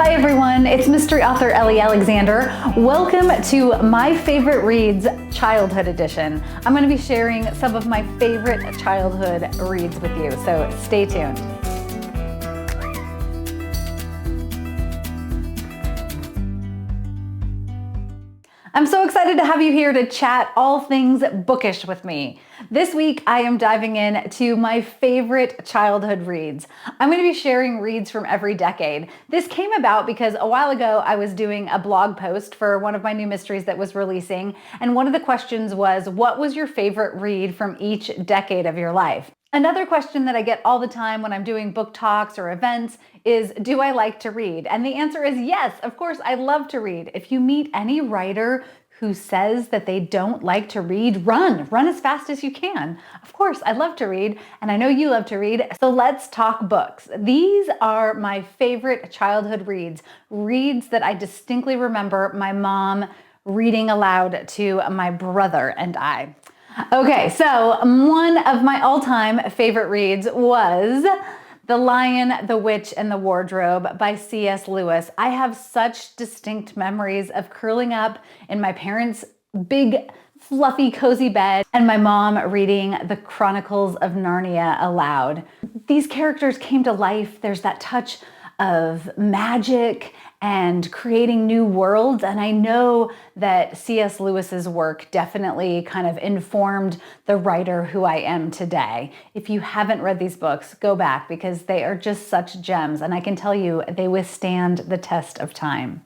Hi everyone, it's mystery author Ellie Alexander. Welcome to My Favorite Reads Childhood Edition. I'm going to be sharing some of my favorite childhood reads with you, so stay tuned. I'm so excited to have you here to chat all things bookish with me. This week, I am diving into my favorite childhood reads. I'm going to be sharing reads from every decade. This came about because a while ago, I was doing a blog post for one of my new mysteries that was releasing, and one of the questions was, what was your favorite read from each decade of your life? Another question that I get all the time when I'm doing book talks or events is, do I like to read? And the answer is yes, of course, I love to read. If you meet any writer who says that they don't like to read, run as fast as you can. Of course, I love to read, and I know you love to read, so let's talk books. These are my favorite childhood reads that I distinctly remember my mom reading aloud to my brother and I. Okay, so one of my all-time favorite reads was The Lion, the Witch, and the Wardrobe by C.S. Lewis. I have such distinct memories of curling up in my parents' big, fluffy, cozy bed and my mom reading the Chronicles of Narnia aloud. These characters came to life. There's that touch of magic and creating new worlds. And I know that C.S. Lewis's work definitely kind of informed the writer who I am today. If you haven't read these books, go back because they are just such gems. And I can tell you, they withstand the test of time.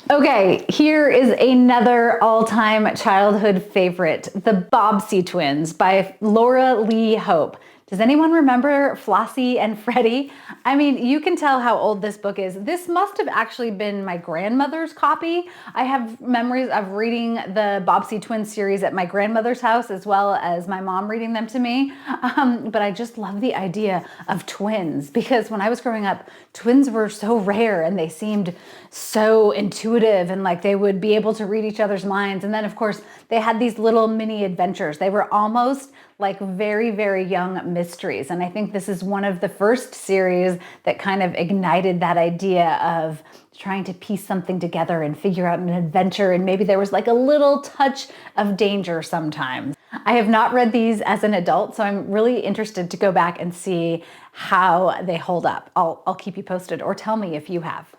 Okay, here is another all-time childhood favorite, The Bobbsey Twins by Laura Lee Hope. Does anyone remember Flossie and Freddie? I mean, you can tell how old this book is. This must have actually been my grandmother's copy. I have memories of reading the Bobbsey Twins series at my grandmother's house as well as my mom reading them to me. But I just love the idea of twins because when I was growing up, twins were so rare and they seemed so intuitive and like they would be able to read each other's minds. And then of course, they had these little mini adventures. They were almost like very, very young mysteries. And I think this is one of the first series that kind of ignited that idea of trying to piece something together and figure out an adventure. And maybe there was like a little touch of danger sometimes. I have not read these as an adult, so I'm really interested to go back and see how they hold up. I'll keep you posted, or tell me if you have.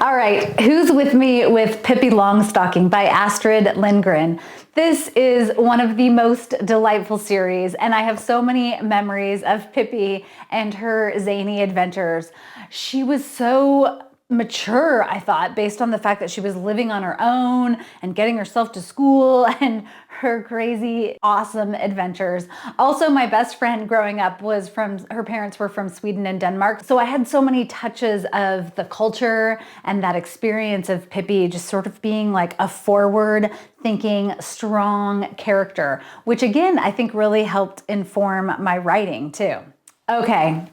All right, who's with me with Pippi Longstocking by Astrid Lindgren? This is one of the most delightful series, and I have so many memories of Pippi and her zany adventures. She was so mature, I thought, based on the fact that she was living on her own and getting herself to school and her crazy, awesome adventures. Also, my best friend growing up her parents were from Sweden and Denmark. So I had so many touches of the culture and that experience of Pippi just sort of being like a forward thinking, strong character, which again, I think really helped inform my writing too. Okay.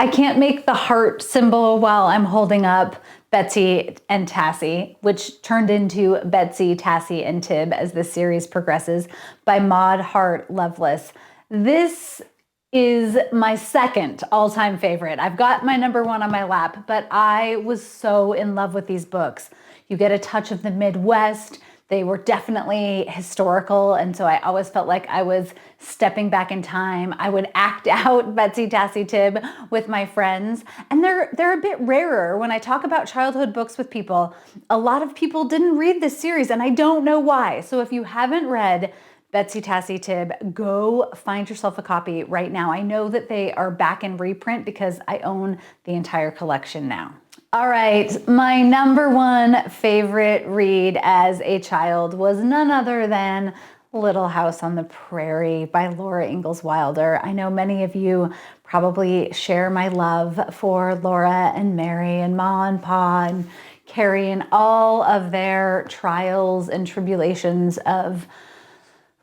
I can't make the heart symbol while I'm holding up Betsy and Tassie, which turned into Betsy, Tassie, and Tib as the series progresses, by Maud Hart Lovelace. This is my second all-time favorite. I've got my number one on my lap, but I was so in love with these books. You get a touch of the Midwest. They were definitely historical, and so I always felt like I was stepping back in time. I would act out Betsy, Tassie, Tib with my friends, and they're a bit rarer. When I talk about childhood books with people, a lot of people didn't read this series, and I don't know why. So if you haven't read Betsy, Tassie, Tib, go find yourself a copy right now. I know that they are back in reprint because I own the entire collection now. All right, my number one favorite read as a child was none other than Little House on the Prairie by Laura Ingalls Wilder. I know many of you probably share my love for Laura and Mary and Ma and Pa and Carrie and all of their trials and tribulations of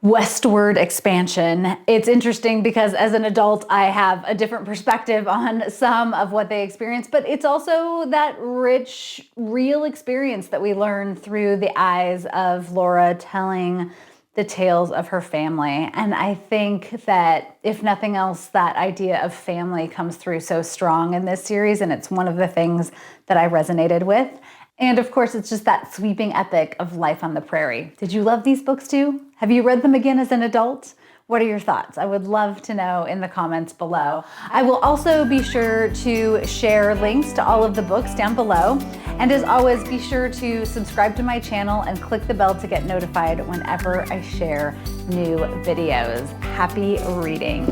westward expansion. It's interesting because as an adult, I have a different perspective on some of what they experienced, but it's also that rich, real experience that we learn through the eyes of Laura telling the tales of her family. And I think that if nothing else, that idea of family comes through so strong in this series. And it's one of the things that I resonated with. And of course, it's just that sweeping epic of life on the prairie. Did you love these books too? Have you read them again as an adult? What are your thoughts? I would love to know in the comments below. I will also be sure to share links to all of the books down below. And as always, be sure to subscribe to my channel and click the bell to get notified whenever I share new videos. Happy reading.